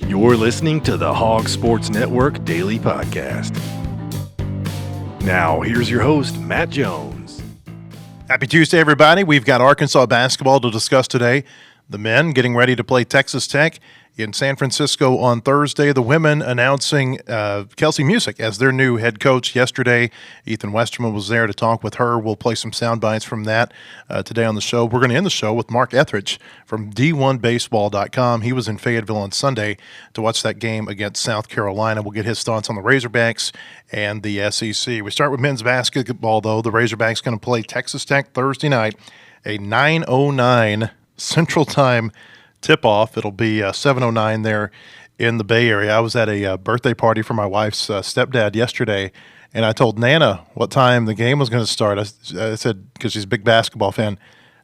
You're listening to the Hog Sports Network Daily Podcast. Now, here's your host, Matt Jones. Happy Tuesday, everybody. We've got Arkansas basketball to discuss today. The men getting ready to play Texas Tech in San Francisco on Thursday. The women announcing Kelsi Musick as their new head coach yesterday. Ethan Westerman was there to talk with her. We'll play some sound bites from that today on the show. We're going to end the show with Mark Etheridge from D1Baseball.com. He was in Fayetteville on Sunday to watch that game against South Carolina. We'll get his thoughts on the Razorbacks and the SEC. We start with men's basketball, though. The Razorbacks going to play Texas Tech Thursday night, a 9:09 Central Time tip-off. It'll be 7:09 there in the Bay Area. I was at a birthday party for my wife's stepdad yesterday, and I told Nana what time the game was going to start. I said, because she's a big basketball fan,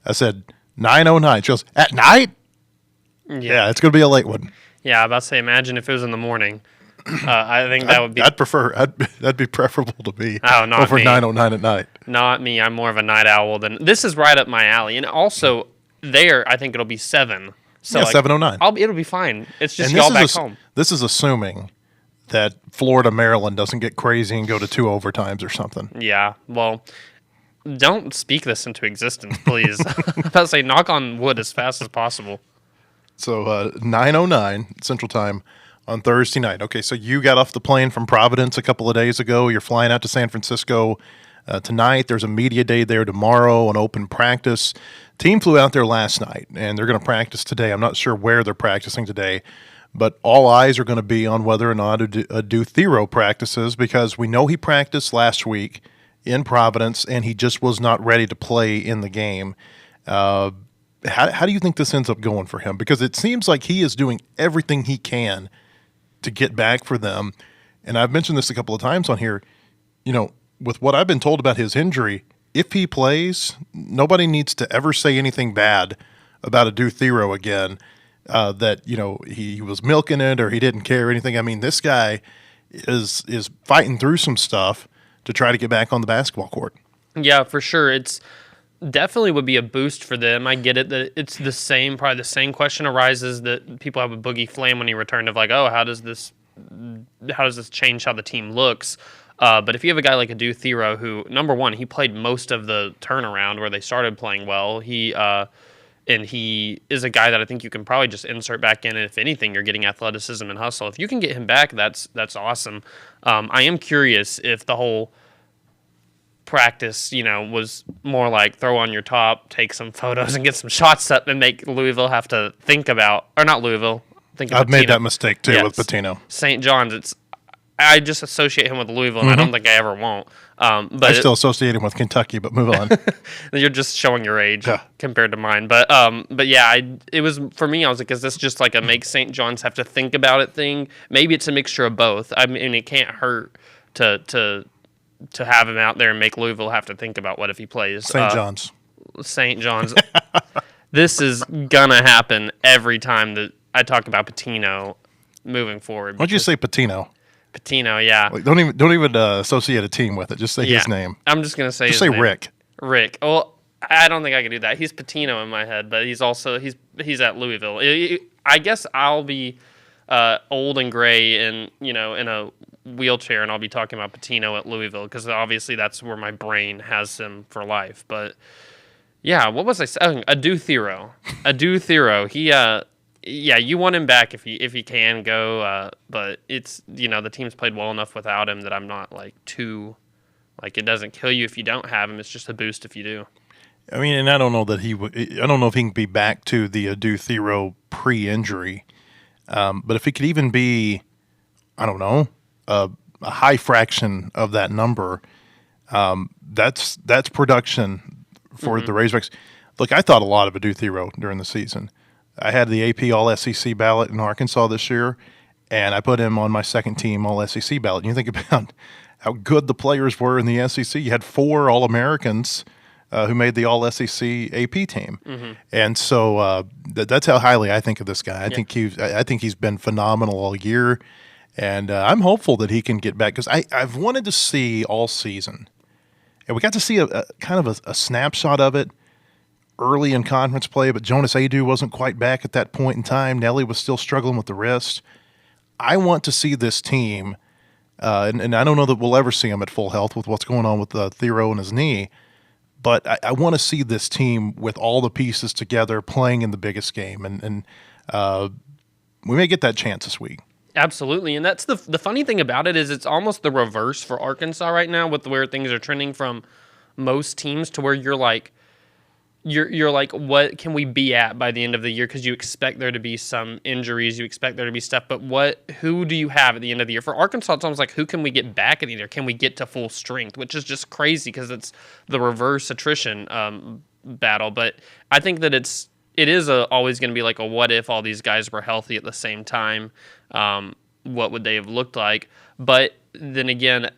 I said 9:09. She goes, at night? Yeah, it's going to be a late one. Yeah, I was about to say, imagine if it was in the morning. I think that would be... that'd be preferable to me over me. 9:09 at night. Not me. I'm more of a night owl than... This is right up my alley. And also, there, I think it'll be 7. So yeah, 7:09. It'll be fine. It's just y'all back home. This is assuming that Florida, Maryland doesn't get crazy and go to 2 overtimes or something. Yeah, well, don't speak this into existence, please. I'm about to say, knock on wood as fast as possible. So 9:09 Central Time on Thursday night. Okay, so you got off the plane from Providence a couple of days ago. You're flying out to San Francisco tonight. There's a media day there tomorrow, an open practice. Team flew out there last night, and they're going to practice today. I'm not sure where they're practicing today, but all eyes are going to be on whether or not Etheridge practices, because we know he practiced last week in Providence, and he just was not ready to play in the game. How do you think this ends up going for him? Because it seems like he is doing everything he can to get back for them. And I've mentioned this a couple of times on here. You know, with what I've been told about his injury, if he plays, nobody needs to ever say anything bad about Etheridge again, that, you know, he was milking it or he didn't care or anything. I mean, this guy is fighting through some stuff to try to get back on the basketball court. Yeah, for sure. It's definitely would be a boost for them. I get it that it's probably the same question arises that people have with Boogie Flam when he returned of like, oh, how does this change how the team looks? But if you have a guy like Etheridge who, number one, he played most of the turnaround where they started playing well. And he is a guy that I think you can probably just insert back in. And if anything, you're getting athleticism and hustle. If you can get him back, that's awesome. I am curious if the whole practice, was more like throw on your top, take some photos, and get some shots up, and make Louisville have to think about, or not Louisville. I've made that mistake too with Pitino. St. John's. I just associate him with Louisville, and I don't think I ever won't. But I still associate him with Kentucky, but move on. You're just showing your age compared to mine. But yeah, it was for me. I was like, is this just like a make St. John's have to think about it thing? Maybe it's a mixture of both. I mean, it can't hurt to have him out there and make Louisville have to think about what if he plays. St. John's. This is gonna happen every time that I talk about Pitino moving forward. Why'd you say Pitino? Pitino, yeah. Like, don't even associate a team with it. Just say his name. I'm just gonna say. Just say name. Rick. Rick. Well, I don't think I can do that. He's Pitino in my head, but he's also he's at Louisville. I guess I'll be old and gray and in a wheelchair, and I'll be talking about Pitino at Louisville because obviously that's where my brain has him for life. But yeah, what was I saying? Etheridge. He you want him back if he can go, but it's the team's played well enough without him that I'm not it doesn't kill you if you don't have him. It's just a boost if you do. I mean, and I don't know that I don't know if he can be back to the Etheridge pre-injury, but if he could even be, I don't know, a high fraction of that number, that's production for the Razorbacks. Look, I thought a lot of Etheridge during the season. I had the AP All-SEC ballot in Arkansas this year, and I put him on my second team All-SEC ballot. And you think about how good the players were in the SEC. You had 4 All-Americans who made the All-SEC AP team. And so that's how highly I think of this guy. I think he's been phenomenal all year, and I'm hopeful that he can get back because I've wanted to see all season, and we got to see a kind of a snapshot of it early in conference play, but Jonas Adu wasn't quite back at that point in time. Nelly was still struggling with the wrist. I want to see this team, and I don't know that we'll ever see him at full health with what's going on with Thero and his knee, but I want to see this team with all the pieces together playing in the biggest game, and we may get that chance this week. Absolutely, and that's the funny thing about it is it's almost the reverse for Arkansas right now with where things are trending from most teams to where you're like, what can we be at by the end of the year? Because you expect there to be some injuries, you expect there to be stuff, but who do you have at the end of the year? For Arkansas, it's almost like who can we get back at the year? Can we get to full strength? Which is just crazy because it's the reverse attrition battle. But I think that it is always going to be like a what if all these guys were healthy at the same time. What would they have looked like? But then again,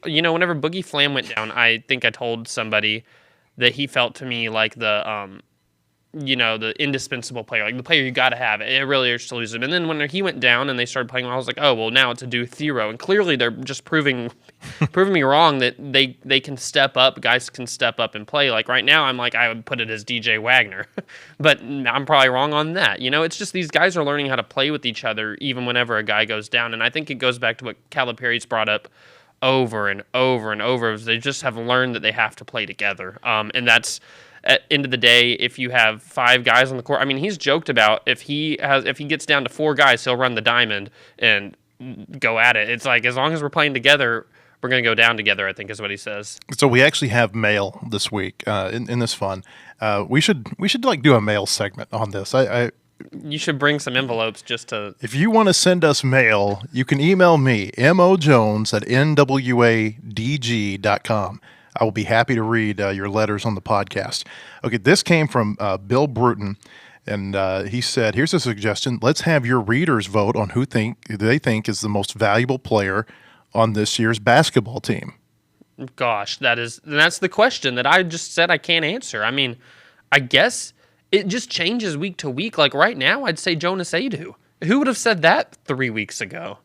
whenever Boogie Flam went down, I think I told somebody that he felt to me like the indispensable player, like the player you got to have. It really hurts to lose him. And then when he went down and they started playing, I was like, oh, well, now it's a do Thero. And clearly they're just proving me wrong that they can step up. Guys can step up and play. Like right now, I'm like, I would put it as DJ Wagner. But I'm probably wrong on that. It's just these guys are learning how to play with each other even whenever a guy goes down. And I think it goes back to what Calipari's brought up over and over and over. They just have learned that they have to play together. And that's, at the end of the day, if you have 5 guys on the court, I mean, he's joked about if he gets down to 4 guys, he'll run the diamond and go at it. It's like, as long as we're playing together, we're going to go down together, I think is what he says. So we actually have mail this week in this fun. We should like do a mail segment on this. You should bring some envelopes just to... If you want to send us mail, you can email me, mojones@nwadg.com. I will be happy to read your letters on the podcast. Okay, this came from Bill Bruton, and he said, here's a suggestion. Let's have your readers vote on who they think is the most valuable player on this year's basketball team. Gosh, that's the question that I just said I can't answer. I mean, I guess it just changes week to week. Like right now, I'd say Jonas Adu. Who would have said that 3 weeks ago?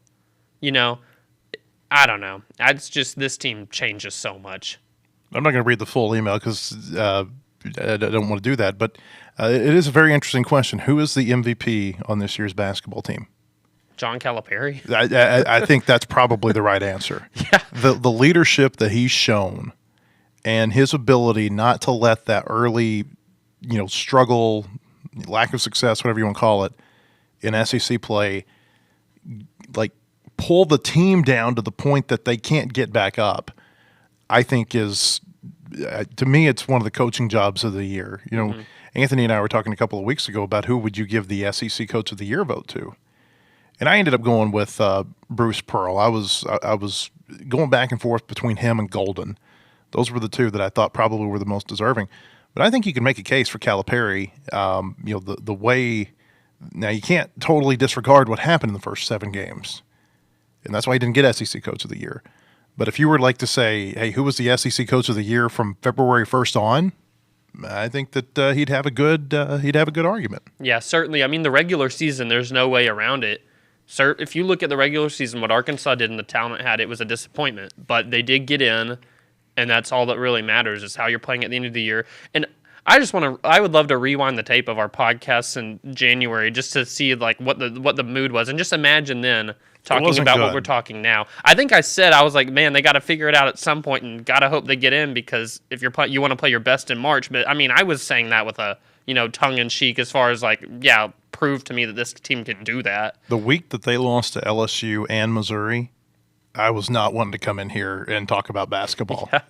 I don't know. It's just this team changes so much. I'm not going to read the full email because I don't want to do that, but it is a very interesting question. Who is the MVP on this year's basketball team? John Calipari? I think that's probably the right answer. Yeah. The leadership that he's shown and his ability not to let that early, struggle, lack of success, whatever you want to call it, in SEC play, like pull the team down to the point that they can't get back up, I think is, to me, it's one of the coaching jobs of the year. Anthony and I were talking a couple of weeks ago about who would you give the SEC Coach of the Year vote to, and I ended up going with Bruce Pearl. I was going back and forth between him and Golden. Those were the two that I thought probably were the most deserving. But I think you can make a case for Calipari. The way, now you can't totally disregard what happened in the first 7 games, and that's why he didn't get SEC Coach of the Year. But if you were like to say, hey, who was the SEC Coach of the Year from February 1st on, I think that he'd have a good argument. Yeah, certainly. I mean, the regular season, there's no way around it. Sir, if you look at the regular season, what Arkansas did and the talent had, it was a disappointment. But they did get in, and that's all that really matters is how you're playing at the end of the year. And I would love to rewind the tape of our podcasts in January just to see like what the mood was, and just imagine then talking about what we're talking now. I think I was like, man, they got to figure it out at some point, and got to hope they get in, because if you want to play your best in March. But I mean, I was saying that with a tongue in cheek, as far as like, yeah, prove to me that this team can do that. The week that they lost to LSU and Missouri, I was not wanting to come in here and talk about basketball. Yeah.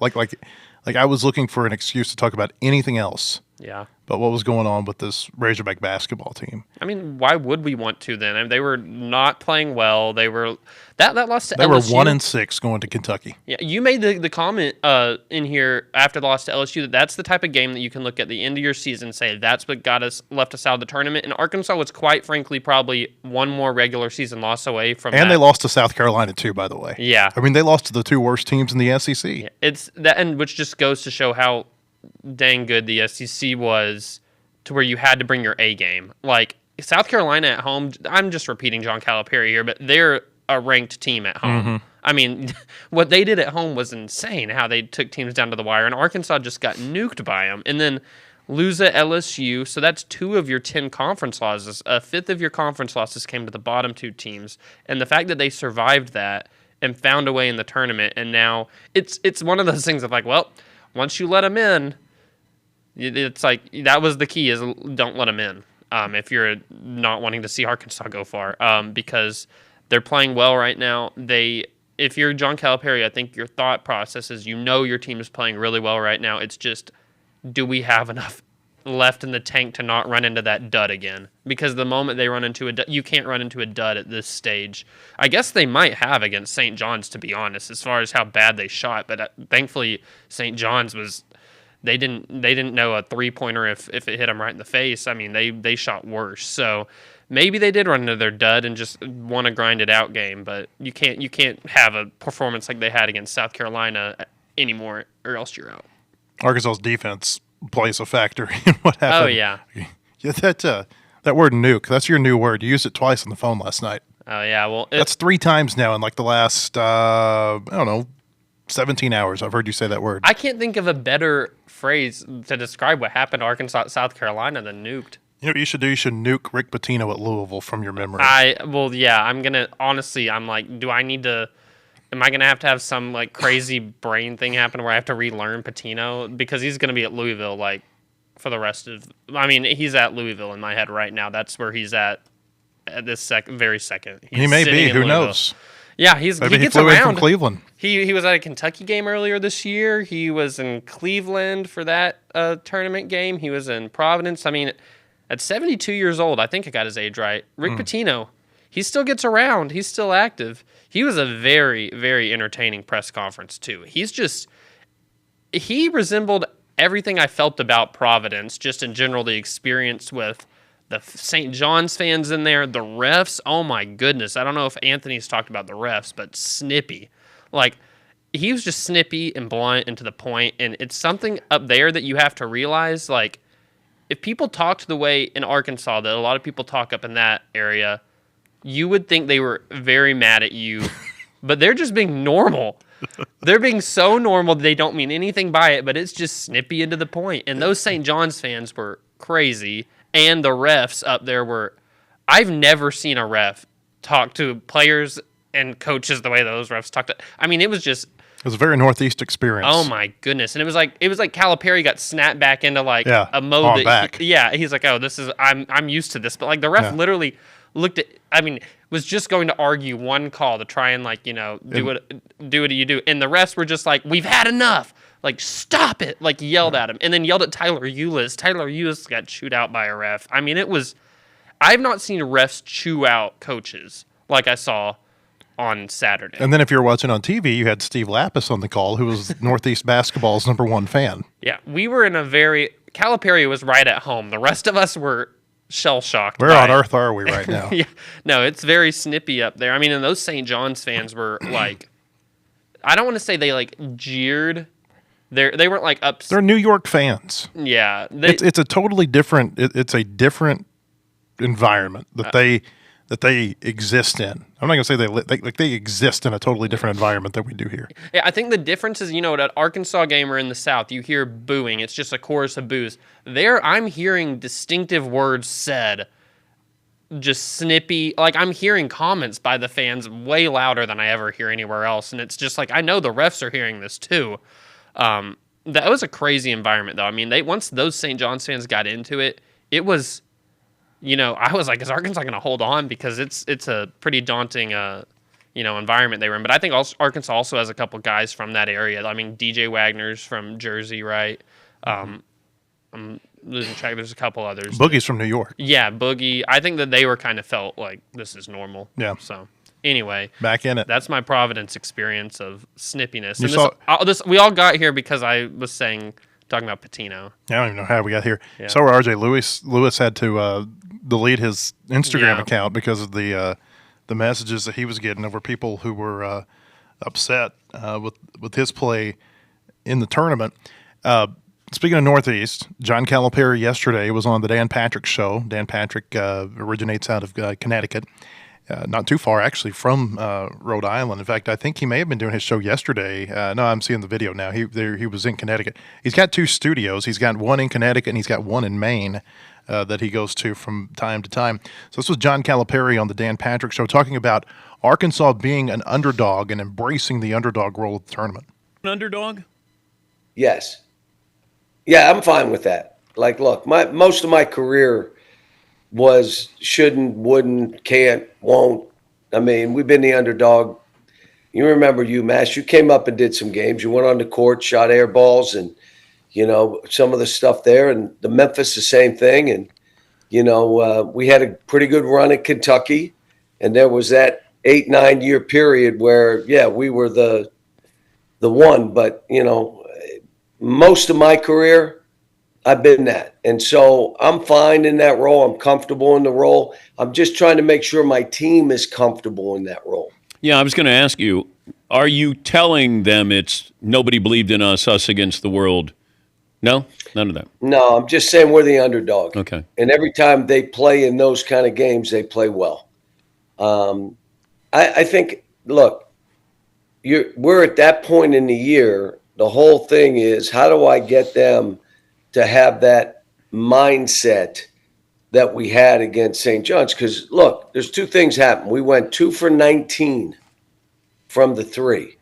Like I was looking for an excuse to talk about anything else. Yeah. But what was going on with this Razorback basketball team? I mean, why would we want to then? I mean, they were not playing well. They were that lost to they LSU. They were 1-6 going to Kentucky. Yeah, you made the comment in here after the loss to LSU that's the type of game that you can look at the end of your season and say that's what left us out of the tournament. And Arkansas was quite frankly probably one more regular season loss away from And they lost to South Carolina too, by the way. Yeah. I mean, they lost to the 2 worst teams in the SEC. Yeah, it's that, and which just goes to show how dang good the SEC was, to where you had to bring your A game. Like South Carolina at home, I'm just repeating John Calipari here, but they're a ranked team at home. Mm-hmm. I mean, what they did at home was insane, how they took teams down to the wire, and Arkansas just got nuked by them. And then lose at LSU, so that's 2 of your 10 conference losses. A fifth of your conference losses came to the bottom 2 teams, and the fact that they survived that and found a way in the tournament, and now it's one of those things of like, well, once you let them in, it's like that was the key is don't let them in if you're not wanting to see Arkansas go far because they're playing well right now. If you're John Calipari, I think your thought process is your team is playing really well right now. It's just, do we have enough left in the tank to not run into that dud again? Because the moment they run into a dud, you can't run into a dud at this stage. I guess they might have against St. John's, to be honest, as far as how bad they shot. But thankfully, St. John's they didn't know a 3-pointer if it hit them right in the face. I mean, they shot worse. So maybe they did run into their dud and just want to grind it out game. But you can't have a performance like they had against South Carolina anymore, or else you're out. Arkansas's defense plays a factor in what happened. Oh, yeah. Yeah, that word nuke, that's your new word. You used it twice on the phone last night. Oh, yeah. Well, that's 3 times now in like the last, 17 hours. I've heard you say that word. I can't think of a better phrase to describe what happened to Arkansas at South Carolina than nuked. You know what you should do? You should nuke Rick Pitino at Louisville from your memory. I'm going to, honestly, I'm like, am I going to have some like crazy brain thing happen where I have to relearn Pitino? Because he's going to be at Louisville like for the rest of, he's at Louisville in my head right now. That's where he's at this very second. He may be, who knows? Yeah, he gets flew around. In from Cleveland. He was at a Kentucky game earlier this year. He was in Cleveland for that tournament game. He was in Providence. I mean, at 72 years old, I think I got his age right. Rick Pitino, he still gets around. He's still active. He was a very, very entertaining press conference, too. He resembled everything I felt about Providence, just in general, the experience with the St. John's fans in there, the refs. Oh, my goodness. I don't know if Anthony's talked about the refs, but snippy. Like, he was just snippy and blunt and to the point, and it's something up there that you have to realize, like, if people talked the way in Arkansas that a lot of people talk up in that area, you would think they were very mad at you, but they're just being normal. They're being so normal they don't mean anything by it, but it's just snippy and to the point. And those St. John's fans were crazy, and the refs up there were... I've never seen a ref talk to players and coaches the way those refs talked to... it was just... It was a very Northeast experience. Oh my goodness! And it was like Calipari got snapped back into like a mode that he's like, oh, this is I'm used to this, but like the ref literally looked at, was just going to argue one call to try and like do what you do, and the refs were just like, we've had enough, like stop it, like yelled at him, and then yelled at Tyler Eulis. Tyler Eulis got chewed out by a ref. I've not seen refs chew out coaches like I saw on Saturday. And then if you're watching on TV, you had Steve Lapis on the call, who was Northeast basketball's #1 fan. Yeah, we were in Calipari was right at home. The rest of us were shell-shocked. Where on earth are we right now? Yeah, no, it's very snippy up there. And those St. John's fans were like, I don't want to say they like jeered. They weren't like upset. They're New York fans. Yeah. It's a totally different, it's a different environment that they exist in. I'm not going to say they exist in a totally different environment than we do here. Yeah, I think the difference is, at an Arkansas game or in the South, you hear booing. It's just a chorus of boos. There, I'm hearing distinctive words said, just snippy. Like, I'm hearing comments by the fans way louder than I ever hear anywhere else. And it's just like, I know the refs are hearing this too. That was a crazy environment, though. Once those St. John's fans got into it, it was... I was like, is Arkansas going to hold on? Because it's a pretty daunting, environment they were in. But I think Arkansas also has a couple guys from that area. DJ Wagner's from Jersey, right? I'm losing track. There's a couple others. Boogie's from New York. Yeah, Boogie. I think that they were kind of felt like this is normal. Yeah. So anyway, back in it. That's my Providence experience of snippiness. And we all got here because I was talking about Pitino. I don't even know how we got here. Yeah. So RJ Lewis had to delete his Instagram account because of the messages that he was getting over people who were upset with his play in the tournament. Speaking of Northeast, John Calipari yesterday was on the Dan Patrick Show. Dan Patrick originates out of Connecticut, not too far actually from Rhode Island. In fact, I think he may have been doing his show yesterday. No, I'm seeing the video now. He was in Connecticut. He's got 2 studios. He's got one in Connecticut and he's got one in Maine that he goes to from time to time. So this was John Calipari on the Dan Patrick Show talking about Arkansas being an underdog and embracing the underdog role of the tournament. An underdog? Yes. Yeah, I'm fine with that. Like, look, most of my career was shouldn't, wouldn't, can't, won't. I mean, we've been the underdog. You remember UMass. You came up and did some games. You went on the court, shot air balls, and, some of the stuff there. And the Memphis, the same thing. And, we had a pretty good run at Kentucky. And there was that 8-9 year period where, we were the one. But, most of my career, I've been that. And so I'm fine in that role. I'm comfortable in the role. I'm just trying to make sure my team is comfortable in that role. Yeah, I was going to ask you, are you telling them it's nobody believed in us against the world? No? None of that? No, I'm just saying we're the underdog. Okay. And every time they play in those kind of games, they play well. I think, look, we're at that point in the year. The whole thing is, how do I get them to have that mindset that we had against St. John's? Because, look, there's 2 things happened. We went 2 for 19 from the 3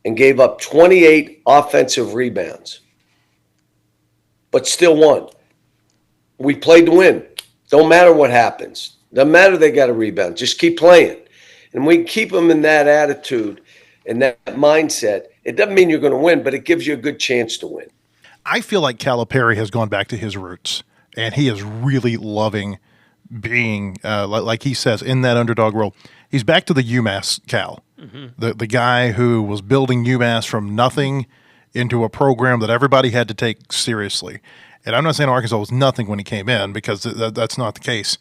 and gave up 28 offensive rebounds, but still won. We played to win. Don't matter what happens. Doesn't matter they got a rebound. Just keep playing. And we keep them in that attitude and that mindset. It doesn't mean you're going to win, but it gives you a good chance to win. I feel like Calipari has gone back to his roots, and he is really loving being, like he says, in that underdog role. He's back to the UMass Cal, the guy who was building UMass from nothing into a program that everybody had to take seriously. And I'm not saying Arkansas was nothing when he came in, because that's not the case.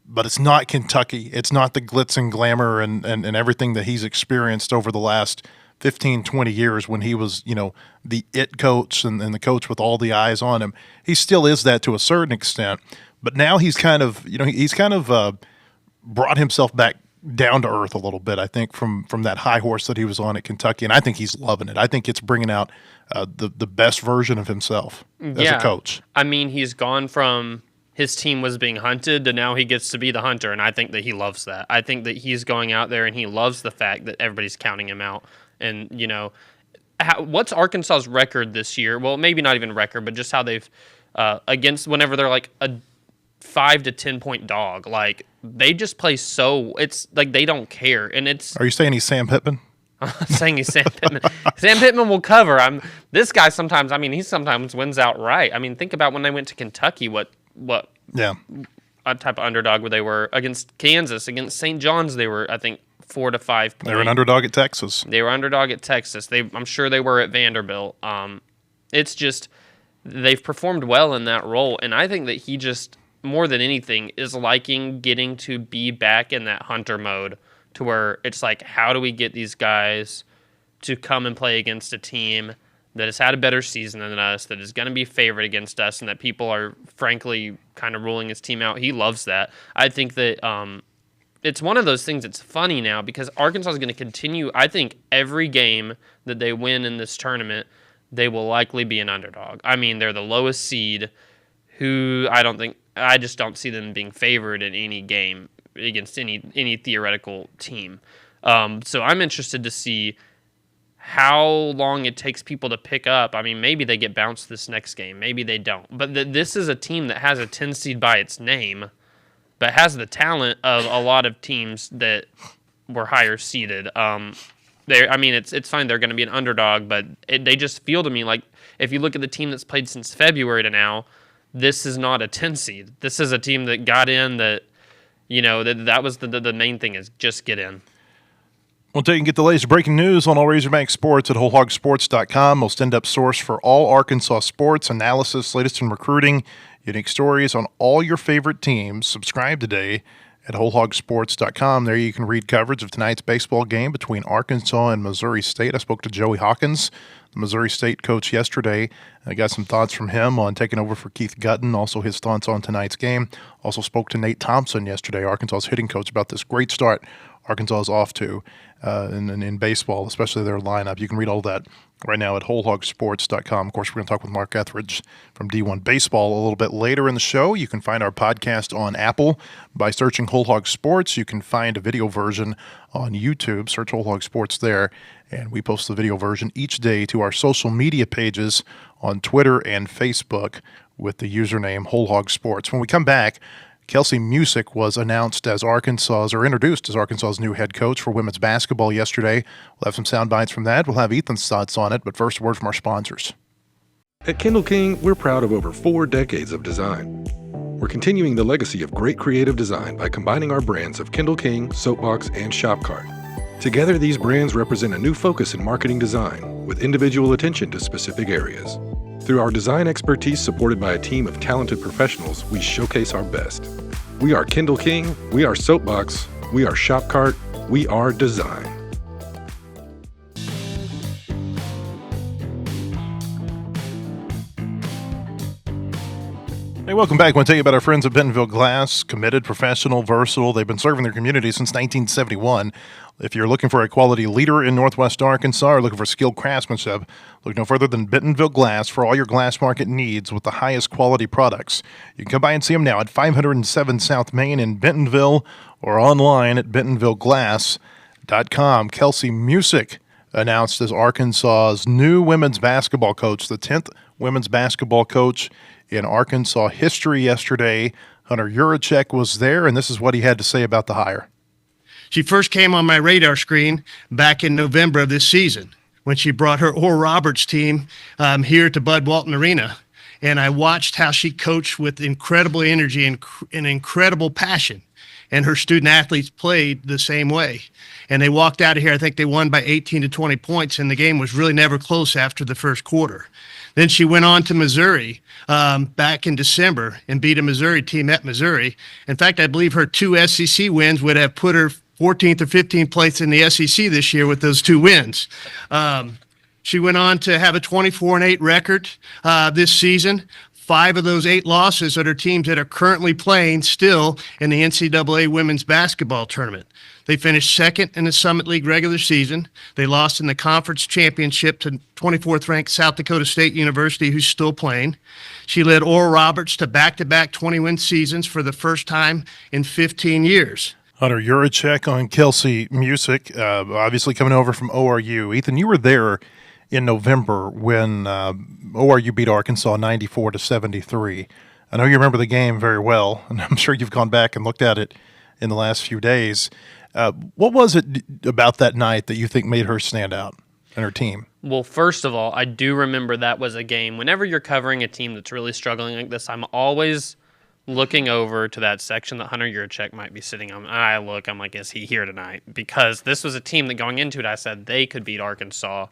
But it's not Kentucky. It's not the glitz and glamour and everything that he's experienced over the last 15, 20 years when he was, the it coach and the coach with all the eyes on him. He still is that to a certain extent, but now he's kind of, brought himself back down to earth a little bit, I think, from that high horse that he was on at Kentucky, and I think he's loving it. I think it's bringing out the best version of himself as a coach. I mean, he's gone from his team was being hunted to now he gets to be the hunter, and I think that he loves that. I think that he's going out there and he loves the fact that everybody's counting him out. And, what's Arkansas's record this year? Well, maybe not even record, but just how they've, against whenever they're like a 5 to 10 point dog, like they just play it's like they don't care. And it's. Are you saying he's Sam Pittman? I'm saying he's Sam Pittman. Sam Pittman will cover. This guy sometimes, he sometimes wins outright. I mean, think about when they went to Kentucky, what type of underdog they were against Kansas, against St. John's. They were, I think, 4 to 5 points. They were an underdog at Texas. I'm sure they were at Vanderbilt. It's just they've performed well in that role, and I think that he just, more than anything, is liking getting to be back in that hunter mode, to where it's like, how do we get these guys to come and play against a team that has had a better season than us, that is going to be favored against us, and that people are frankly kind of ruling his team out. He loves that. I think that it's one of those things that's funny now, because Arkansas is going to continue. I think every game that they win in this tournament, they will likely be an underdog. I mean, they're the lowest seed, who I just don't see them being favored in any game against any theoretical team. So I'm interested to see how long it takes people to pick up. I mean, maybe they get bounced this next game. Maybe they don't. But this is a team that has a 10 seed by its name, but has the talent of a lot of teams that were higher seeded. It's fine. They're going to be an underdog, but they just feel to me like, if you look at the team that's played since February to now, this is not a 10 seed. This is a team that got in that, that was the main thing, is just get in. We'll take and get the latest breaking news on all Razorback sports at wholehogsports.com. Most in-depth source for all Arkansas sports, analysis, latest in recruiting, unique stories on all your favorite teams. Subscribe today at wholehogsports.com. There you can read coverage of tonight's baseball game between Arkansas and Missouri State. I spoke to Joey Hawkins, the Missouri State coach, yesterday. I got some thoughts from him on taking over for Keith Gutton, also his thoughts on tonight's game. Also spoke to Nate Thompson yesterday, Arkansas's hitting coach, about this great start Arkansas is off to in baseball, especially their lineup. You can read all that right now at wholehogsports.com. Of course, we're going to talk with Mark Etheridge from D1Baseball a little bit later in the show. You can find our podcast on Apple by searching Whole Hog Sports. You can find a video version on YouTube. Search Whole Hog Sports there, and we post the video version each day to our social media pages on Twitter and Facebook with the username Whole Hog Sports. When we come back, Kelsi Musick was introduced as Arkansas's new head coach for women's basketball yesterday. We'll have some sound bites from that. We'll have Ethan's thoughts on it, but first, a word from our sponsors. At Kindle King, we're proud of over 4 decades of design. We're continuing the legacy of great creative design by combining our brands of Kindle King, Soapbox, and Shopcart. Together, these brands represent a new focus in marketing design with individual attention to specific areas. Through our design expertise supported by a team of talented professionals, we showcase our best. We are Kindle King, we are Soapbox, we are Shopcart, we are design. Hey, welcome back. I want to tell you about our friends at Bentonville Glass. Committed, professional, versatile. They've been serving their community since 1971. If you're looking for a quality leader in Northwest Arkansas or looking for skilled craftsmanship, look no further than Bentonville Glass for all your glass market needs with the highest quality products. You can come by and see them now at 507 South Main in Bentonville or online at bentonvilleglass.com. Kelsi Musick announced as Arkansas's new women's basketball coach, the 10th women's basketball coach in Arkansas history yesterday. Hunter Yurachek was there, and this is what he had to say about the hire. She first came on my radar screen back in November of this season when she brought her Oral Roberts team here to Bud Walton Arena. And I watched how she coached with incredible energy and incredible passion. And her student athletes played the same way. And they walked out of here, I think they won by 18 to 20 points, and the game was really never close after the first quarter. Then she went on to Missouri back in December and beat a Missouri team at Missouri. In fact, I believe her 2 SEC wins would have put her 14th or 15th place in the SEC this year with those 2 wins. She went on to have a 24-8 record this season. 5 of those 8 losses are to teams that are currently playing still in the NCAA women's basketball tournament. They finished second in the Summit League regular season. They lost in the conference championship to 24th ranked South Dakota State University, who's still playing. She led Oral Roberts to back-to-back 20-win seasons for the first time in 15 years. Hunter Yurachek on Kelsi Musick, obviously coming over from ORU. Ethan, you were there in November when ORU beat Arkansas 94-73. I know you remember the game very well, and I'm sure you've gone back and looked at it in the last few days. What was it about that night that you think made her stand out and her team? Well, first of all, I do remember that was a game. Whenever you're covering a team that's really struggling like this, I'm always looking over to that section that Hunter Yurachek might be sitting on. I'm like, is he here tonight? Because this was a team that going into it, I said they could beat Arkansas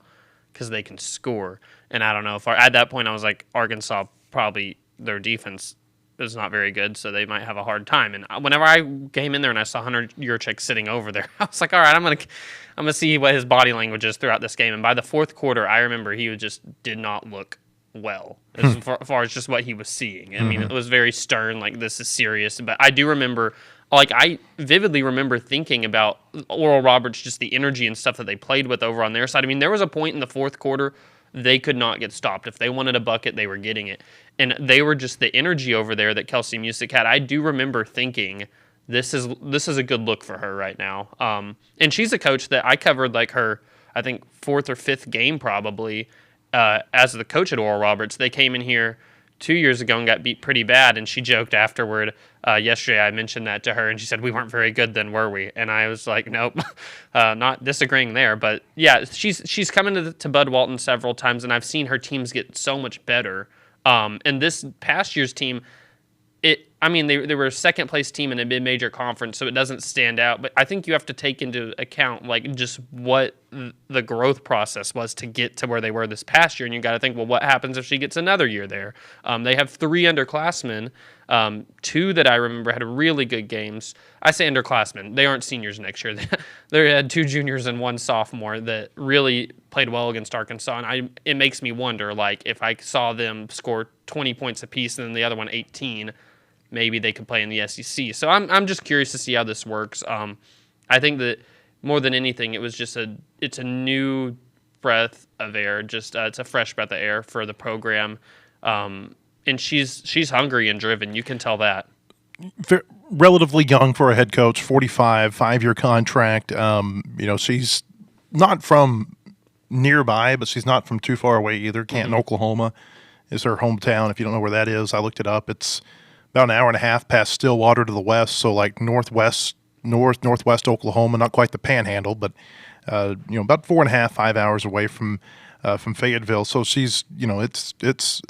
because they can score. And I don't know if at that point I was like, Arkansas probably their defense is not very good, so they might have a hard time. And whenever I came in there and I saw Hunter Yurachek sitting over there, I was like, all right, I'm gonna see what his body language is throughout this game. And by the fourth quarter, I remember he just did not look well as far as just what he was seeing. I mean, it was very stern, like this is serious. But I do remember, like I vividly remember thinking about Oral Roberts, just the energy and stuff that they played with over on their side. I mean, there was a point in the fourth quarter they could not get stopped. If they wanted a bucket, they were getting it. And they were just the energy over there that Kelsi Musick had. I do remember thinking, this is a good look for her right now. And she's a coach that I covered like her, I think, 4th or 5th game probably as the coach at Oral Roberts. They came in here 2 years ago and got beat pretty bad, and she joked afterward. Yesterday I mentioned that to her, and she said, we weren't very good then, were we? And I was like, nope, not disagreeing there. But yeah, she's come to Bud Walton several times, and I've seen her teams get so much better. And this past year's team, I mean, they were a second place team in a mid-major conference, so it doesn't stand out. But I think you have to take into account like just what the growth process was to get to where they were this past year, and you got to think, well, what happens if she gets another year there? They have 3 underclassmen, 2 that I remember had really good games. I say underclassmen; they aren't seniors next year. They had 2 juniors and 1 sophomore that really played well against Arkansas, and it makes me wonder, like, if I saw them score 20 points apiece and then the other one 18. Maybe they could play in the SEC. So I'm just curious to see how this works. I think that more than anything, it's a new breath of air. Just it's a fresh breath of air for the program, and she's hungry and driven. You can tell that. Relatively young for a head coach, 45, 5-year contract. She's not from nearby, but she's not from too far away either. Canton, Oklahoma is her hometown. If you don't know where that is, I looked it up. It's about an hour and a half past Stillwater to the west, so like northwest Oklahoma, not quite the Panhandle, but about 4.5, 5 hours away from Fayetteville. So she's it's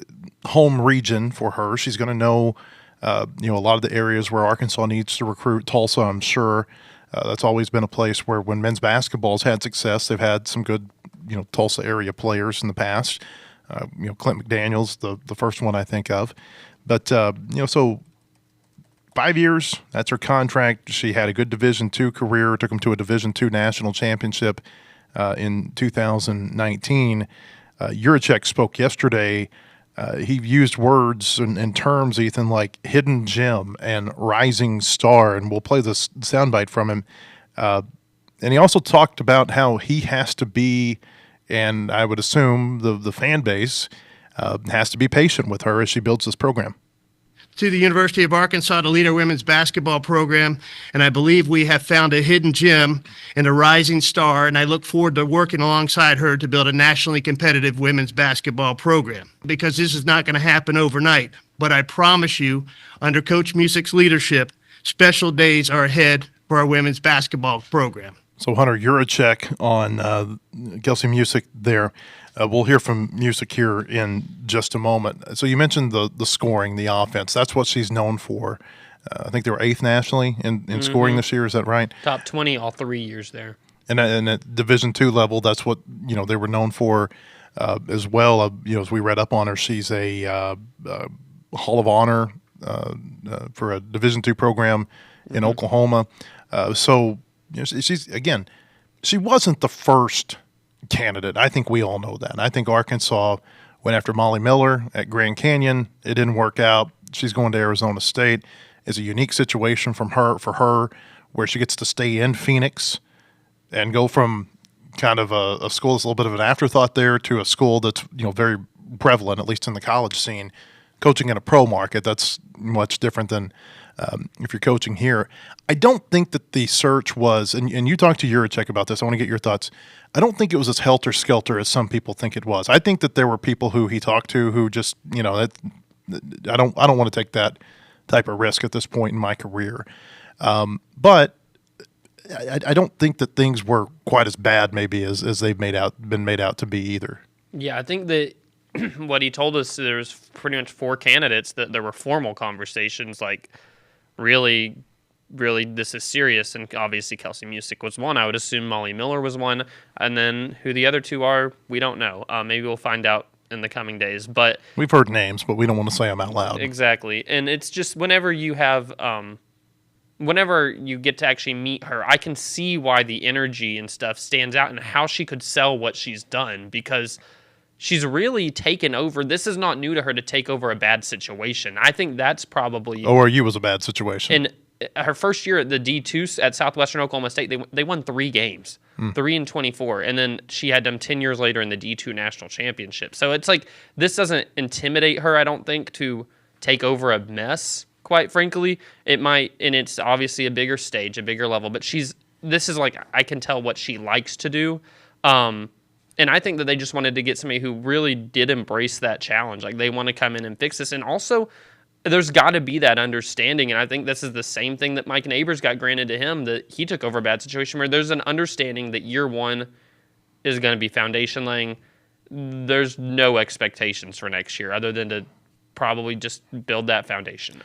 home region for her. She's going to know a lot of the areas where Arkansas needs to recruit. Tulsa, I'm sure, that's always been a place where when men's basketball's had success, they've had some good Tulsa area players in the past. Clint McDaniel's the first one I think of. But, so 5 years, that's her contract. She had a good Division II career, took them to a Division II national championship in 2019. Juracek spoke yesterday. He used words and terms, Ethan, like hidden gem and rising star, and we'll play this soundbite from him. And he also talked about how he has to be, and I would assume the fan base has to be patient with her as she builds this program. To the University of Arkansas to lead our women's basketball program, and I believe we have found a hidden gem and a rising star, and I look forward to working alongside her to build a nationally competitive women's basketball program, because this is not going to happen overnight. But I promise you, under Coach Musick's leadership, special days are ahead for our women's basketball program. So Hunter Juracek on Kelsi Musick there. We'll hear from Musick here in just a moment. So you mentioned the scoring, the offense. That's what she's known for. I think they were 8th nationally in scoring this year. Is that right? Top 20 all 3 years there. And at Division II level, that's what they were known for as well. As we read up on her, she's a Hall of Honor for a Division II program in Oklahoma. So she wasn't the first candidate. I think we all know that. I think Arkansas went after Molly Miller at Grand Canyon. It didn't work out. She's going to Arizona State. It's a unique situation for her where she gets to stay in Phoenix and go from kind of a school that's a little bit of an afterthought there to a school that's very prevalent, at least in the college scene. Coaching in a pro market, that's much different than if you're coaching here. I don't think that the search was, and you talked to Juracek about this, I want to get your thoughts. I don't think it was as helter-skelter as some people think it was. I think that there were people who he talked to who just, I don't want to take that type of risk at this point in my career. But I don't think that things were quite as bad maybe as they've been made out to be either. Yeah, I think that what he told us, there was pretty much 4 candidates that there were formal conversations, like really this is serious, and obviously Kelsi Musick was one. I would assume Molly Miller was one, and then who the other 2 are, we don't know. Maybe we'll find out in the coming days. But we've heard names, but we don't want to say them out loud. Exactly, and it's just whenever you have, whenever you get to actually meet her, I can see why the energy and stuff stands out and how she could sell what she's done, because she's really taken over. This is not new to her to take over a bad situation. I think that's probably... ORU was a bad situation. And her first year at the D2 at Southwestern Oklahoma State, they won 3 games, 3-24. And then she had them 10 years later in the D2 national championship. So it's like, this doesn't intimidate her, I don't think, to take over a mess, quite frankly. It might, and it's obviously a bigger stage, a bigger level, but this is like, I can tell what she likes to do. And I think that they just wanted to get somebody who really did embrace that challenge. Like, they want to come in and fix this. And also, there's got to be that understanding. And I think this is the same thing that Mike Neighbors got granted to him, that he took over a bad situation, where there's an understanding that year one is going to be foundation laying. There's no expectations for next year other than to probably just build that foundation.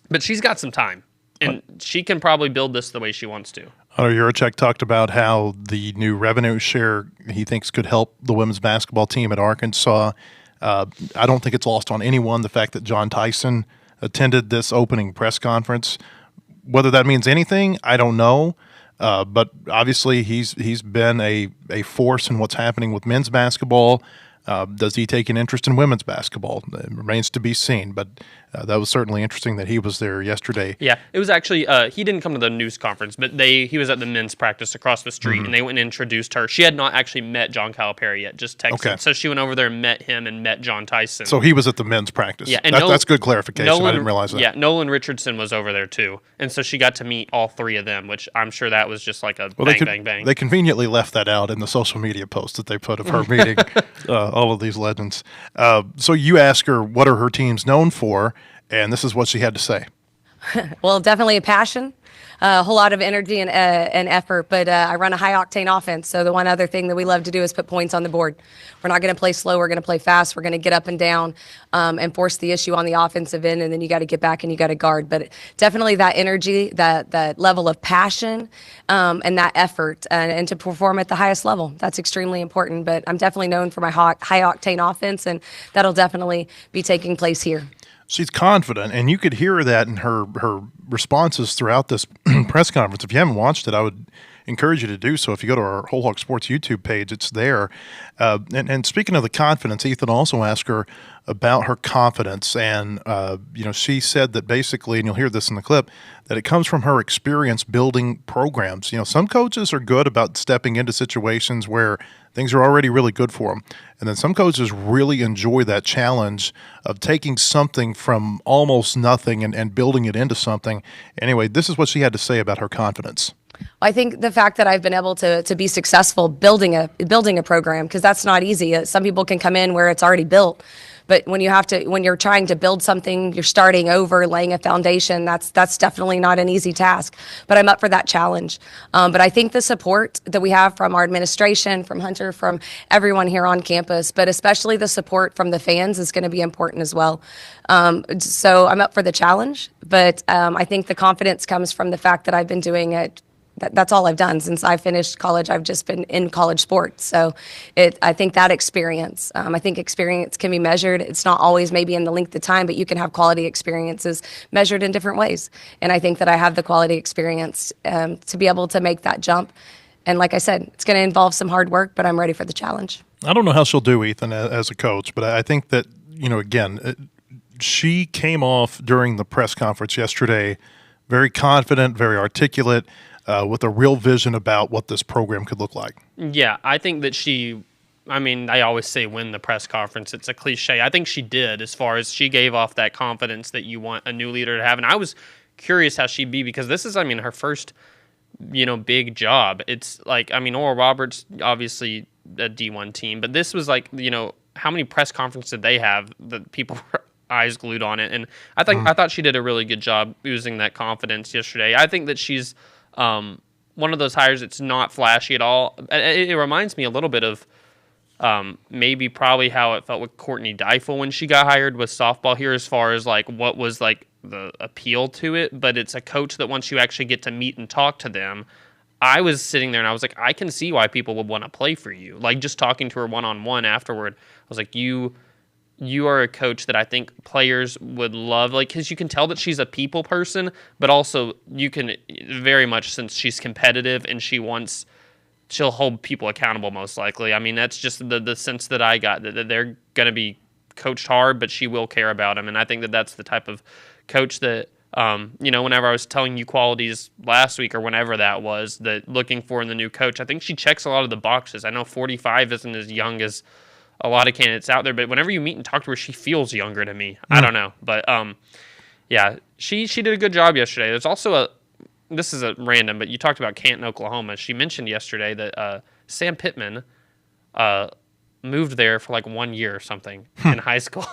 But she's got some time, and she can probably build this the way she wants to. Yurachek talked about how the new revenue share he thinks could help the women's basketball team at Arkansas. I don't think it's lost on anyone the fact that John Tyson attended this opening press conference. Whether that means anything, I don't know. But obviously he's been a force in what's happening with men's basketball. Does he take an interest in women's basketball? It remains to be seen, but that was certainly interesting that he was there yesterday. Yeah, it was actually, he didn't come to the news conference, but he was at the men's practice across the street, and they went and introduced her. She had not actually met John Calipari yet, just texted. Okay. So she went over there and met him and met John Tyson. So he was at the men's practice. Yeah, and that's good clarification. I didn't realize that. Yeah, Nolan Richardson was over there too, and so she got to meet all three of them, which I'm sure that was just like a bang. They conveniently left that out in the social media post that they put of her meeting all of these legends. So you ask her, what are her teams known for? And this is what she had to say. Well, definitely a passion, a whole lot of energy and effort, but I run a high-octane offense, so the one other thing that we love to do is put points on the board. We're not going to play slow. We're going to play fast. We're going to get up and down and force the issue on the offensive end, and then you got to get back and you got to guard. But definitely that energy, that level of passion, and that effort, and to perform at the highest level. That's extremely important, but I'm definitely known for my high-octane offense, and that'll definitely be taking place here. She's confident, and you could hear that in her responses throughout this press conference. If you haven't watched it, I would encourage you to do so. If you go to our Whole Hog Sports YouTube page, it's there. And speaking of the confidence, Ethan also asked her about her confidence, and she said that basically, and you'll hear this in the clip, that it comes from her experience building programs. Some coaches are good about stepping into situations where things are already really good for them, and then some coaches really enjoy that challenge of taking something from almost nothing and building it into something. Anyway, this is what she had to say about her confidence. I think the fact that I've been able to be successful building a program, because that's not easy. Some people can come in where it's already built, but when you're trying to build something, you're starting over, laying a foundation. That's definitely not an easy task. But I'm up for that challenge. But I think the support that we have from our administration, from Hunter, from everyone here on campus, but especially the support from the fans is going to be important as well. So I'm up for the challenge, but I think the confidence comes from the fact that I've been doing it. That's all I've done since I finished college. I've just been in college sports. So I think that experience, experience can be measured. It's not always maybe in the length of time, but you can have quality experiences measured in different ways. And I think that I have the quality experience to be able to make that jump. And like I said, it's going to involve some hard work, but I'm ready for the challenge. I don't know how she'll do, Ethan, as a coach, but I think that, she came off during the press conference yesterday very confident, very articulate, with a real vision about what this program could look like. Yeah, I think that I always say win the press conference. It's a cliche. I think she did, as far as she gave off that confidence that you want a new leader to have. And I was curious how she'd be, because this is, her first, big job. It's like, Oral Roberts, obviously a D1 team, but this was like, how many press conferences did they have that people were eyes glued on it? And I thought she did a really good job oozing that confidence yesterday. I think that she's one of those hires that's not flashy at all. It reminds me a little bit of maybe probably how it felt with Courtney Deifel when she got hired with softball here, as far as like what was like the appeal to it. But it's a coach that once you actually get to meet and talk to them, I was sitting there and I was like, I can see why people would want to play for you. Like, just talking to her one-on-one afterward, I was like, you are a coach that I think players would love, like, because you can tell that she's a people person, but also you can very much, since she's competitive and she'll hold people accountable most likely. That's just the sense that I got, that they're going to be coached hard, but she will care about them. And I think that that's the type of coach that, whenever I was telling you qualities last week or whenever that was, that looking for in the new coach, I think she checks a lot of the boxes. I know 45 isn't as young as a lot of candidates out there, but whenever you meet and talk to her, she feels younger to me. I don't know, but she did a good job yesterday. There's also this is a random, but you talked about Canton, Oklahoma. She mentioned yesterday that Sam Pittman moved there for like 1 year or something in high school,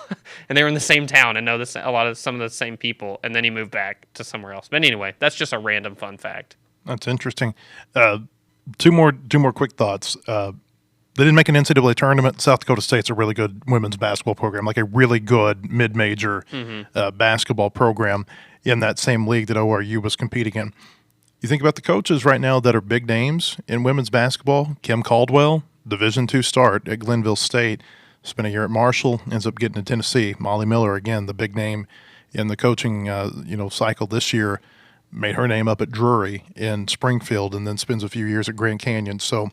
and they were in the same town and know some of the same people, and then he moved back to somewhere else. But anyway, that's just a random fun fact. That's interesting. Two more quick thoughts. They didn't make an NCAA tournament. South Dakota State's a really good women's basketball program, like a really good mid-major basketball program. in that same league that ORU was competing in. You think about the coaches right now that are big names in women's basketball. Kim Caldwell, Division II start at Glenville State, spent a year at Marshall, ends up getting to Tennessee. Molly Miller, again, the big name in the coaching cycle this year, made her name up at Drury in Springfield and then spends a few years at Grand Canyon. So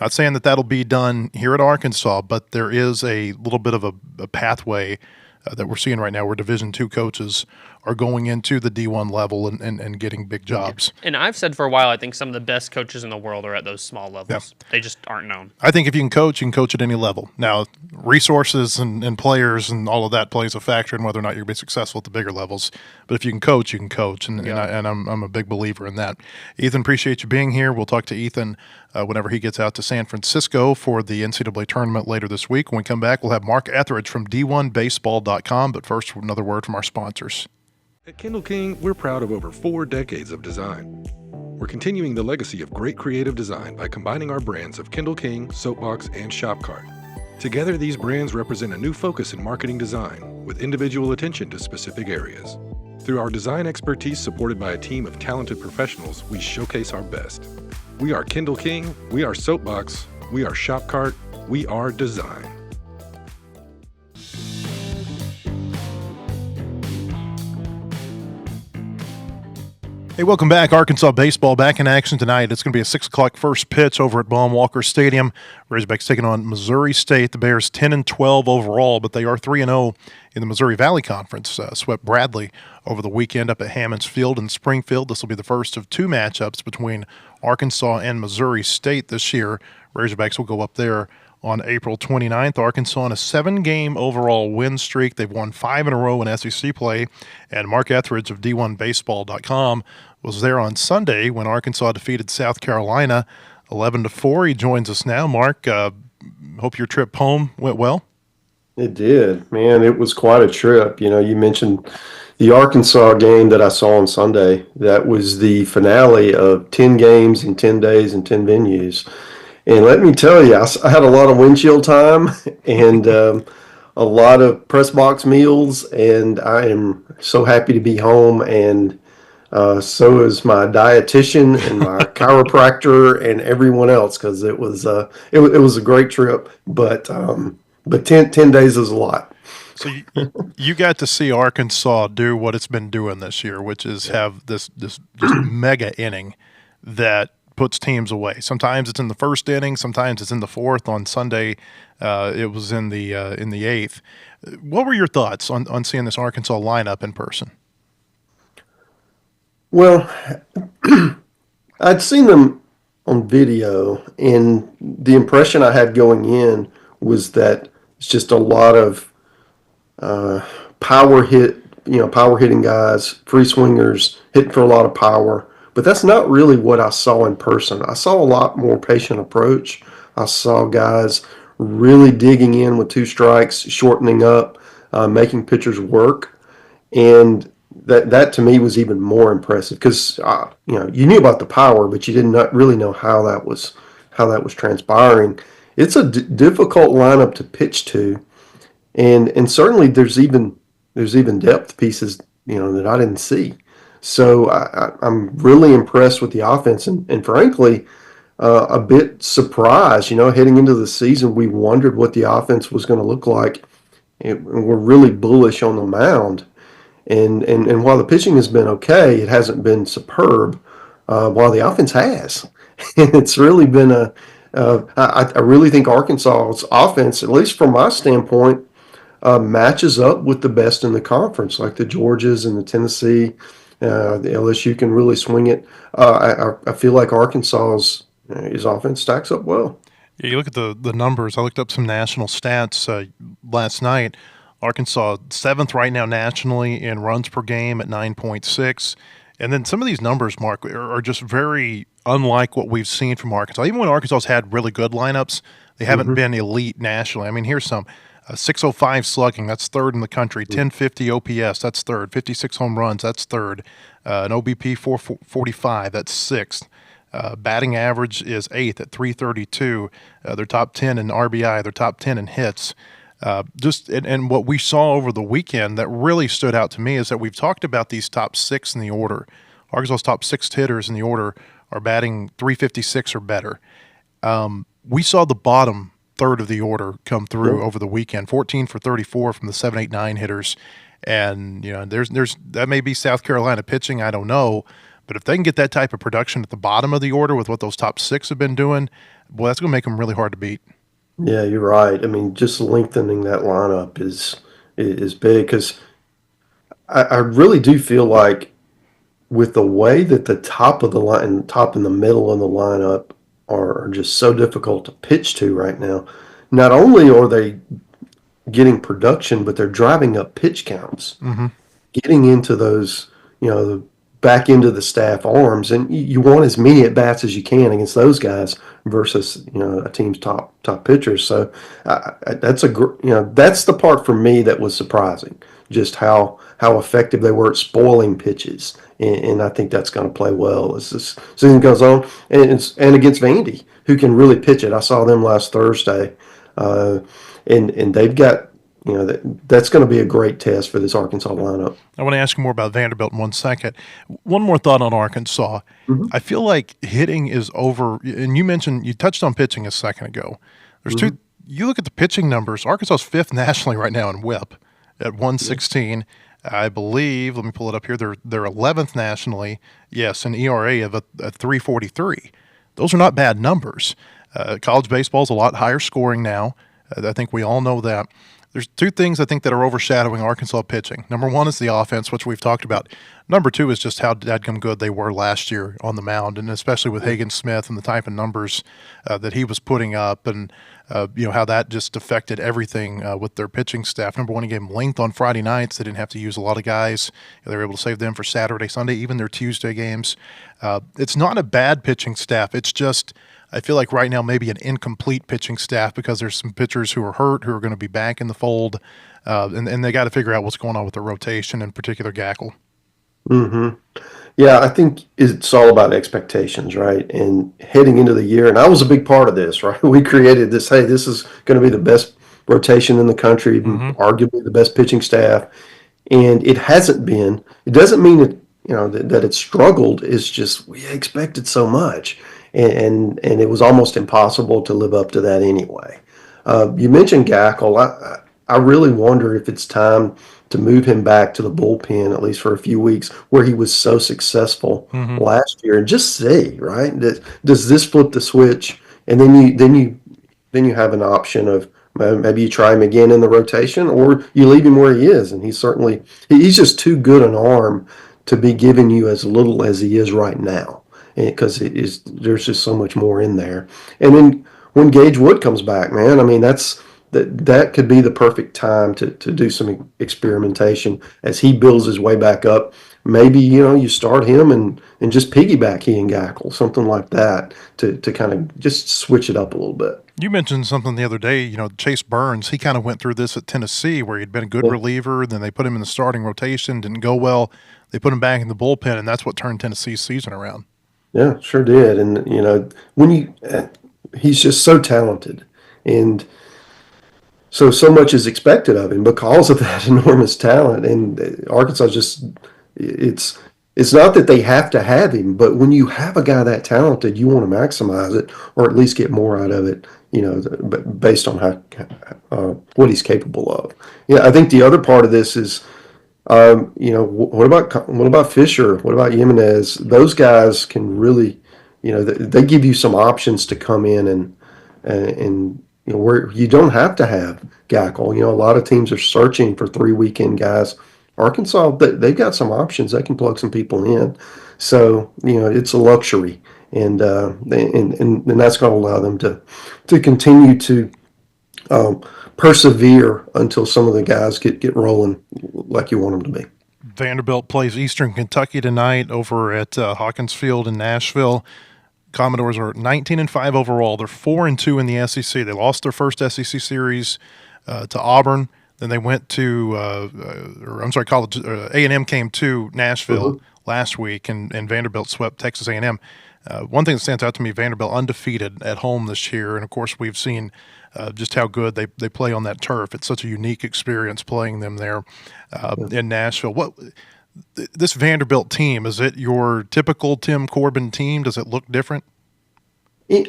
not saying that that'll be done here at Arkansas, but there is a little bit of a pathway that we're seeing right now where Division II coaches are going into the D1 level and getting big jobs. And I've said for a while, I think some of the best coaches in the world are at those small levels. They just aren't known. I think if you can coach at any level. Now, resources and players and all of that plays a factor in whether or not you're going to be successful at the bigger levels. But if you can coach, you can coach, and I'm a big believer in that. Ethan, appreciate you being here. We'll talk to Ethan whenever he gets out to San Francisco for the NCAA tournament later this week. When we come back, we'll have Mark Etheridge from D1Baseball.com. But first, another word from our sponsors. At Kindle King, we're proud of over 4 decades of design. We're continuing the legacy of great creative design by combining our brands of Kindle King, Soapbox, and Shopcart. Together, these brands represent a new focus in marketing design, with individual attention to specific areas. Through our design expertise supported by a team of talented professionals, we showcase our best. We are Kindle King, we are Soapbox, we are Shopcart, we are design. Hey, welcome back. Arkansas baseball back in action tonight. It's going to be a 6 o'clock first pitch over at Baum-Walker Stadium. Razorbacks taking on Missouri State. The Bears 10-12 overall, but they are 3-0 in the Missouri Valley Conference. Swept Bradley over the weekend up at Hammonds Field in Springfield. This will be the first of 2 matchups between Arkansas and Missouri State this year. Razorbacks will go up there on April 29th. Arkansas on a 7-game overall win streak. They've won 5 in a row in SEC play. And Mark Etheridge of D1Baseball.com was there on Sunday when Arkansas defeated South Carolina 11-4. He joins us now. Mark, hope your trip home went well. It did, man. It was quite a trip. You know, you mentioned the Arkansas game that I saw on Sunday. That was the finale of 10 games in 10 days and 10 venues. And let me tell you, I had a lot of windshield time and a lot of press box meals, and I am so happy to be home. And so is my dietitian and my chiropractor and everyone else, because it was a great trip. But 10 days is a lot. So you got to see Arkansas do what it's been doing this year, which is have this just mega inning that puts teams away. Sometimes it's in the first inning, sometimes it's in the fourth. On Sunday, it was in the 8th. What were your thoughts on seeing this Arkansas lineup in person? Well, I'd seen them on video, and the impression I had going in was that it's just a lot of power hitting guys, free swingers, hitting for a lot of power. But that's not really what I saw in person. I saw a lot more patient approach. I saw guys really digging in with 2 strikes, shortening up, making pitchers work. And that to me was even more impressive because you knew about the power, but you did not really know how that was transpiring. It's a difficult lineup to pitch to, and certainly there's even depth pieces that I didn't see. So I'm really impressed with the offense, and frankly, a bit surprised. Heading into the season, we wondered what the offense was going to look like, and we're really bullish on the mound. And while the pitching has been okay, it hasn't been superb. While the offense has, and it's really been I really think Arkansas's offense, at least from my standpoint, matches up with the best in the conference, like the Georgias and the Tennessee. The LSU can really swing it. I feel like Arkansas's his offense stacks up well. Yeah, you look at the numbers. I looked up some national stats last night. Arkansas 7th right now nationally in runs per game at 9.6. And then some of these numbers, Mark, are just very unlike what we've seen from Arkansas. Even when Arkansas's had really good lineups, they haven't been elite nationally. I mean, here's some. 605 slugging, that's 3rd in the country. 1050 OPS, that's 3rd. 56 home runs, that's 3rd. An OBP 445, that's 6th. Batting average is 8th at 332. They're top 10 in RBI. They're top 10 in hits. And what we saw over the weekend that really stood out to me is that we've talked about these top six in the order. Arkansas's top six hitters in the order are batting 356 or better. We saw the bottom third of the order come through over the weekend, 14 for 34 from the 7, 8, 9 hitters. And, there's that may be South Carolina pitching, I don't know. But if they can get that type of production at the bottom of the order with what those top six have been doing, boy, that's going to make them really hard to beat. Yeah, you're right. I mean, just lengthening that lineup is big because I really do feel like with the way that the top of the line, top and the middle of the lineup are just so difficult to pitch to right now. Not only are they getting production, but they're driving up pitch counts, getting into those, back into the staff arms, and you want as many at bats as you can against those guys versus a team's top pitchers. So that's that's the part for me that was surprising, just how effective they were at spoiling pitches, and I think that's going to play well as this season goes on, and against Vandy, who can really pitch it. I saw them last Thursday, and they've got. That's going to be a great test for this Arkansas lineup. I want to ask you more about Vanderbilt in 1 second. One more thought on Arkansas. I feel like hitting is over, and you touched on pitching a second ago. There's two. You look at the pitching numbers. Arkansas's fifth nationally right now in WHIP at 116. I believe. Let me pull it up here. They're 11th nationally. Yes, an ERA of a 3.43. Those are not bad numbers. College baseball is a lot higher scoring now. I think we all know that. There's two things I think that are overshadowing Arkansas pitching. Number one is the offense, which we've talked about. Number two is just how dadgum good they were last year on the mound, and especially with Hagen Smith and the type of numbers that he was putting up, and how that just affected everything with their pitching staff. Number one, he gave them length on Friday nights. They didn't have to use a lot of guys. They were able to save them for Saturday, Sunday, even their Tuesday games. It's not a bad pitching staff. It's just I feel like right now maybe an incomplete pitching staff because there's some pitchers who are hurt who are going to be back in the fold, and they got to figure out what's going on with the rotation, in particular Gackle. Yeah, I think it's all about expectations, right? And heading into the year, and I was a big part of this, right? We created this, hey, this is going to be the best rotation in the country, arguably the best pitching staff, and it hasn't been. It doesn't mean that, that it's struggled. It's just we expected so much. And it was almost impossible to live up to that anyway. You mentioned Gackle. I really wonder if it's time to move him back to the bullpen, at least for a few weeks, where he was so successful last year, and just see, right? Does this flip the switch? And then you have an option of maybe you try him again in the rotation, or you leave him where he is. And he's just too good an arm to be giving you as little as he is right now, because there's just so much more in there. And then when Gage Wood comes back, man, I mean that could be the perfect time to do some experimentation as he builds his way back up. Maybe you start him and just piggyback he and Gackle, something like that, to kind of just switch it up a little bit. You mentioned something the other day, Chase Burns, he kind of went through this at Tennessee where he'd been a good reliever, then they put him in the starting rotation, didn't go well. They put him back in the bullpen, and that's what turned Tennessee's season around. Yeah, sure did. And, he's just so talented. And so much is expected of him because of that enormous talent. And Arkansas it's not that they have to have him, but when you have a guy that talented, you want to maximize it or at least get more out of it, based on what he's capable of. Yeah, I think the other part of this is, what about Fisher? What about Jimenez? Those guys can really, they give you some options to come in and where you don't have to have Gackle. A lot of teams are searching for 3 weekend guys. Arkansas, they've got some options. They can plug some people in. So, it's a luxury. And that's going to allow them to continue to persevere until some of the guys get rolling like you want them to be. Vanderbilt plays Eastern Kentucky tonight over at Hawkins Field in Nashville. Commodores are 19-5 overall. They're 4-2 in the SEC. They lost their first SEC series to Auburn. Then they went to, college. A&M came to Nashville last week, and Vanderbilt swept Texas A&M. One thing that stands out to me, Vanderbilt undefeated at home this year, and of course we've seen just how good they play on that turf. It's such a unique experience playing them there in Nashville. This Vanderbilt team, is it your typical Tim Corbin team? Does it look different?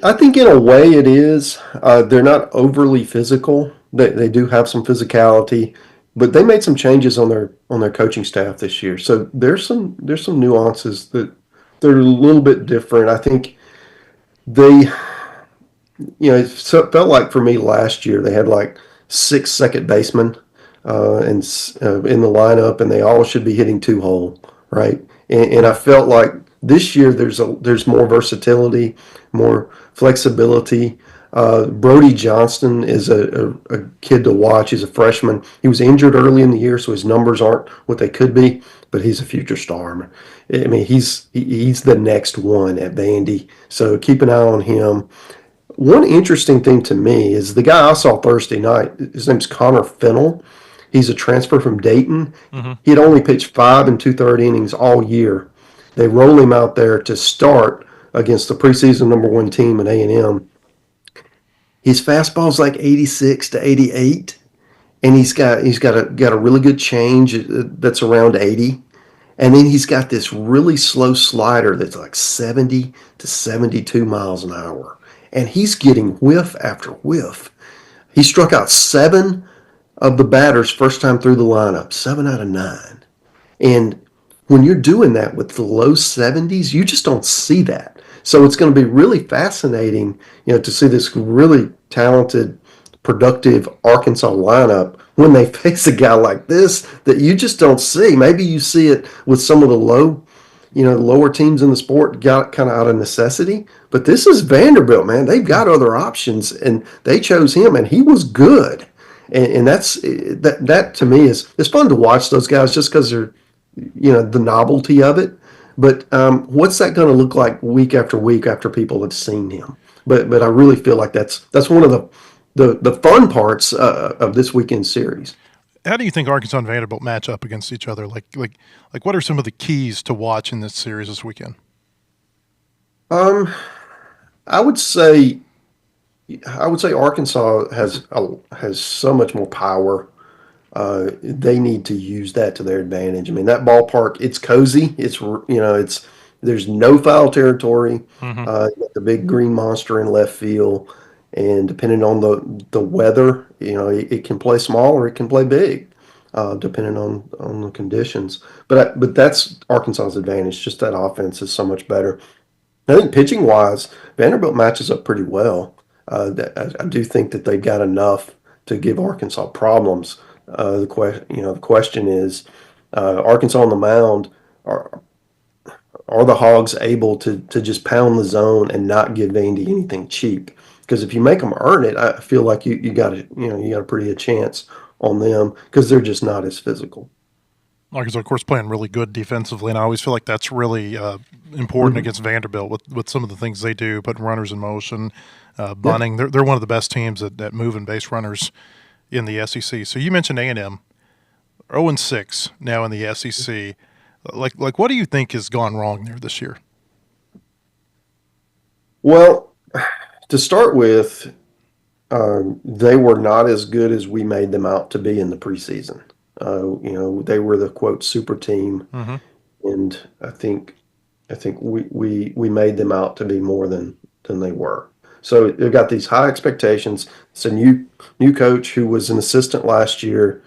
I think in a way it is. They're not overly physical. They do have some physicality, but they made some changes on their coaching staff this year. So there's some nuances that they're a little bit different. I think they, it felt like for me last year they had like 6 second basemen in the lineup, and they all should be hitting 2-hole, right? And I felt like this year there's more versatility, more flexibility. Brody Johnston is a kid to watch. He's a freshman. He was injured early in the year, so his numbers aren't what they could be, but he's a future star. I mean, he's the next one at Vandy, so keep an eye on him. One interesting thing to me is the guy I saw Thursday night. His name's Connor Fennell. He's a transfer from Dayton. He had only pitched 5 2/3 innings all year. They roll him out there to start against the preseason #1 team at A&M. His fastball's like 86 to 88, and he's got a really good change that's around 80, and then he's got this really slow slider that's like 70 to 72 miles an hour, and he's getting whiff after whiff. He struck out 7 of the batters first time through the lineup, 7 out of 9, and when you're doing that with the low 70s, you just don't see that. So it's going to be really fascinating, to see this really talented, productive Arkansas lineup when they face a guy like this that you just don't see. Maybe you see it with some of the lower teams in the sport, got kind of out of necessity. But this is Vanderbilt, man. They've got other options, and they chose him, and he was good. And that to me is it's fun to watch those guys just because they're, the novelty of it. But what's that going to look like week after week after people have seen him? But I really feel like that's one of the fun parts of this weekend series. How do you think Arkansas and Vanderbilt match up against each other? Like what are some of the keys to watch in this series this weekend? I would say Arkansas has so much more power. They need to use that to their advantage. I mean, that ballpark, it's cozy. There's no foul territory. The big green monster in left field, and depending on the weather, it can play small or it can play big, depending on the conditions. But that's Arkansas's advantage. Just that offense is so much better. I think pitching wise, Vanderbilt matches up pretty well. I do think that they've got enough to give Arkansas problems. The question is, Arkansas on the mound, are the Hogs able to just pound the zone and not give Vandy anything cheap? Because if you make them earn it, I feel like you got a pretty good chance on them because they're just not as physical. Arkansas, of course, playing really good defensively, and I always feel like that's really important against Vanderbilt with some of the things they do, putting runners in motion, bunting. They're one of the best teams at moving base runners in the SEC. So you mentioned A&M, 0-6 now in the SEC. Like, what do you think has gone wrong there this year? Well, to start with, they were not as good as we made them out to be in the preseason. They were the quote super team, and I think we made them out to be more than they were. So they've got these high expectations. It's a new coach who was an assistant last year,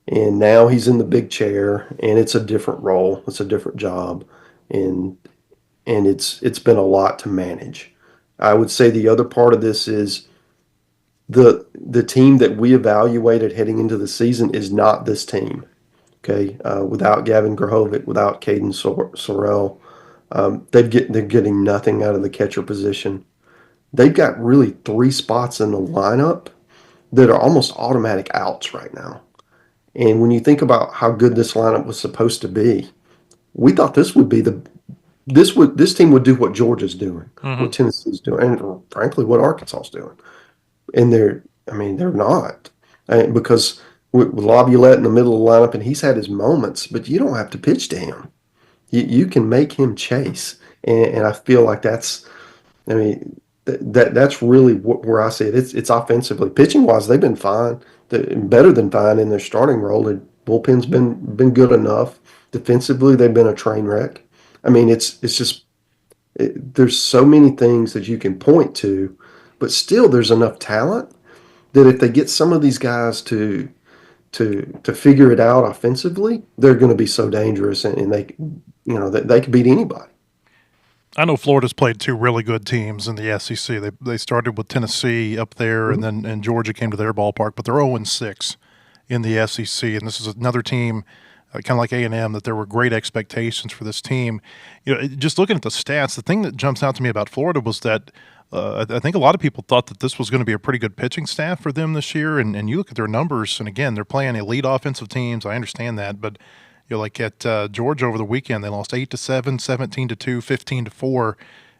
and now he's in the big chair, and it's a different role. It's a different job, and it's been a lot to manage. I would say the other part of this is the team that we evaluated heading into the season is not this team. Okay, without Gavin Grahovic, without Caden Sorrell, they're getting nothing out of the catcher position. They've got really 3 spots in the lineup that are almost automatic outs right now. And when you think about how good this lineup was supposed to be, we thought this would be this team would do what Georgia's doing, what Tennessee's doing, and frankly what Arkansas's doing. And they're not, because with Laviolette in the middle of the lineup, and he's had his moments, but you don't have to pitch to him. You can make him chase, and I feel like that's, I mean, that's really where I see it. It's offensively, pitching wise, they've been fine, better than fine in their starting role. The bullpen's been good enough. Defensively, they've been a train wreck. I mean, it's just there's so many things that you can point to, but still, there's enough talent that if they get some of these guys to figure it out offensively, they're going to be so dangerous, and they could beat anybody. I know Florida's played two really good teams in the SEC. They started with Tennessee up there, and Georgia came to their ballpark, but they're 0-6 in the SEC, and this is another team, kind of like A&M, that there were great expectations for this team. Just looking at the stats, the thing that jumps out to me about Florida was that I think a lot of people thought that this was going to be a pretty good pitching staff for them this year, and you look at their numbers, and again, they're playing elite offensive teams. I understand that, but like at Georgia over the weekend, they lost 8-7, 17-2, 15-4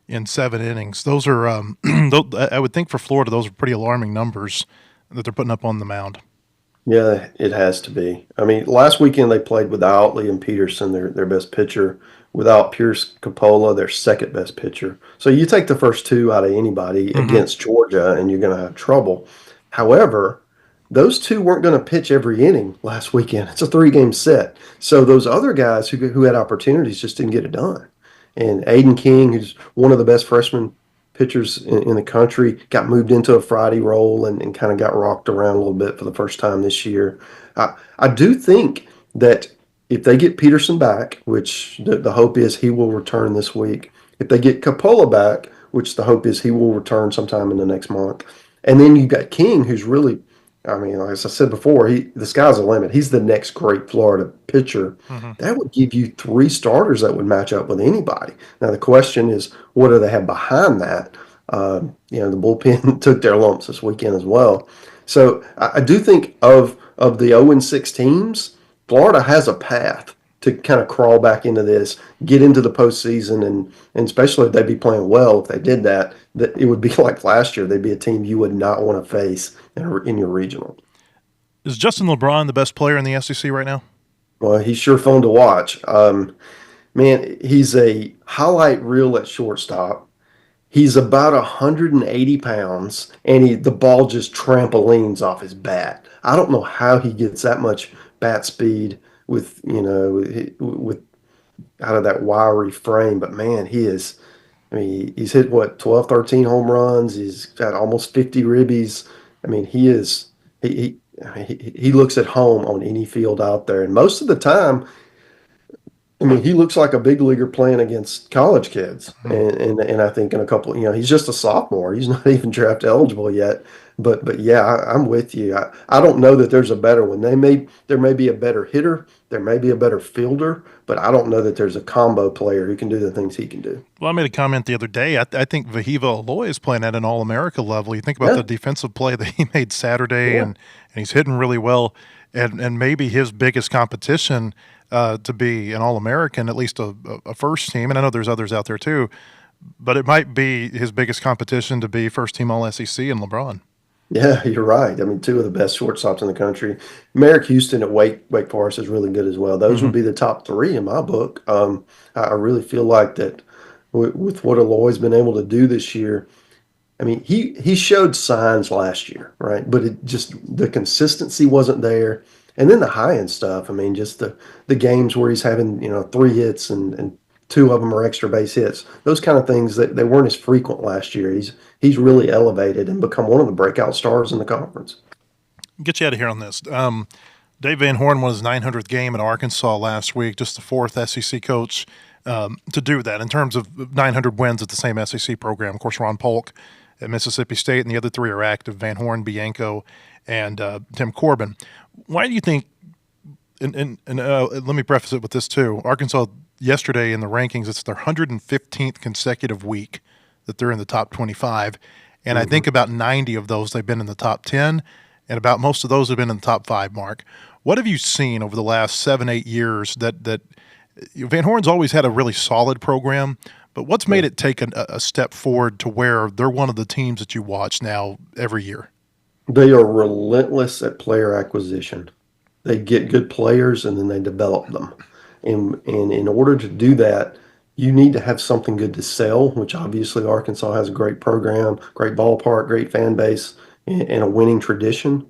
in 7 innings. Those are, I would think for Florida, those are pretty alarming numbers that they're putting up on the mound. Yeah, it has to be. I mean, last weekend they played without Liam Peterson, their best pitcher, without Pierce Coppola, their second best pitcher. So you take the first two out of anybody against Georgia, and you're going to have trouble. However, those two weren't going to pitch every inning last weekend. It's a 3-game set. So those other guys who had opportunities just didn't get it done. And Aiden King, who's one of the best freshman pitchers in the country, got moved into a Friday role and kind of got rocked around a little bit for the first time this year. I do think that if they get Peterson back, which the hope is he will return this week, if they get Coppola back, which the hope is he will return sometime in the next month, and then you got King, who's really, I mean, as I said before, the sky's the limit. He's the next great Florida pitcher. That would give you 3 starters that would match up with anybody. Now, the question is, what do they have behind that? The bullpen took their lumps this weekend as well. So I do think of the 0-6 teams, Florida has a path to kind of crawl back into this, get into the postseason, and especially if they'd be playing well, if they did that it would be like last year. They'd be a team you would not want to face in your regional. Is Justin LeBron the best player in the SEC right now? Well, he's sure fun to watch. Man, he's a highlight reel at shortstop. He's about 180 pounds, and the ball just trampolines off his bat. I don't know how he gets that much bat speed with out of that wiry frame, but man, he's hit 12, 13 home runs. He's got almost 50 ribbies. I mean, he looks at home on any field out there, and most of the time, I mean, he looks like a big leaguer playing against college kids. And I think in a couple, he's just a sophomore. He's not even draft eligible yet. But yeah, I'm with you. I don't know that there's a better one. There may be a better hitter, there may be a better fielder, but I don't know that there's a combo player who can do the things he can do. Well, I made a comment the other day. I think Vahiva Aloy is playing at an All-America level. You think about the defensive play that he made Saturday, and he's hitting really well. And maybe his biggest competition to be an All-American, at least a first team, and I know there's others out there too, but it might be his biggest competition to be first team All-SEC and LeBron. Yeah, you're right. I mean, 2 of the best shortstops in the country. Merrick Houston at Wake Forest is really good as well. Those would be the top 3 in my book. I really feel like that with what Aloy's been able to do this year. I mean, he showed signs last year, right? But the consistency wasn't there. And then the high-end stuff, I mean, just the games where he's having, 3 hits and 2 of them are extra base hits. Those kind of things, that they weren't as frequent last year. He's really elevated and become one of the breakout stars in the conference. Get you out of here on this. Dave Van Horn won his 900th game in Arkansas last week, just the 4th SEC coach to do that in terms of 900 wins at the same SEC program. Of course, Ron Polk at Mississippi State, and the other 3 are active: Van Horn, Bianco, and Tim Corbin. Why do you think, and let me preface it with this too, Arkansas yesterday in the rankings, it's their 115th consecutive week that they're in the top 25, and I think about 90 of those they've been in the top 10, and about most of those have been in the top 5 mark. What have you seen over the last 7-8 years that Van Horn's always had a really solid program, but what's made it take a step forward to where they're one of the teams that you watch now every year? They are relentless at player acquisition. They get good players and then they develop them. And in order to do that, You need to have something good to sell, which obviously Arkansas has a great program, great ballpark, great fan base, and a winning tradition.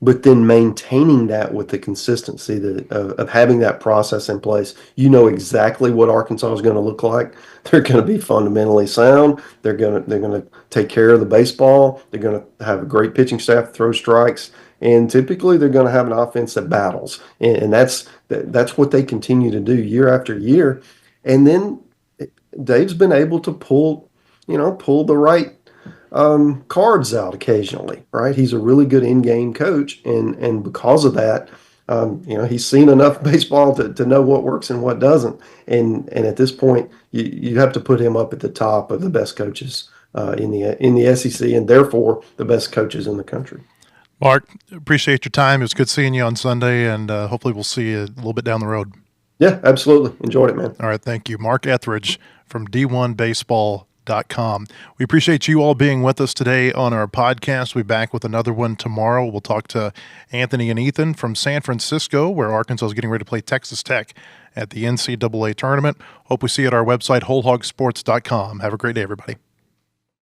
But then maintaining that with the consistency of having that process in place. You know exactly what Arkansas is going to look like. They're going to be fundamentally sound. They're going to take care of the baseball. They're going to have a great pitching staff, throw strikes, and typically they're going to have an offense that battles. And that's what they continue to do year after year. And then Dave's been able to pull the right cards out occasionally, right? He's a really good in-game coach, and because of that, he's seen enough baseball to know what works and what doesn't. And at this point, you have to put him up at the top of the best coaches in the SEC, and therefore the best coaches in the country. Mark, appreciate your time. It was good seeing you on Sunday, and hopefully we'll see you a little bit down the road. Yeah, absolutely. Enjoyed it, man. All right, thank you. Mark Etheridge from D1Baseball.com. We appreciate you all being with us today on our podcast. We'll be back with another one tomorrow. We'll talk to Anthony and Ethan from San Francisco, where Arkansas is getting ready to play Texas Tech at the NCAA tournament. Hope we see you at our website, wholehogsports.com. Have a great day, everybody.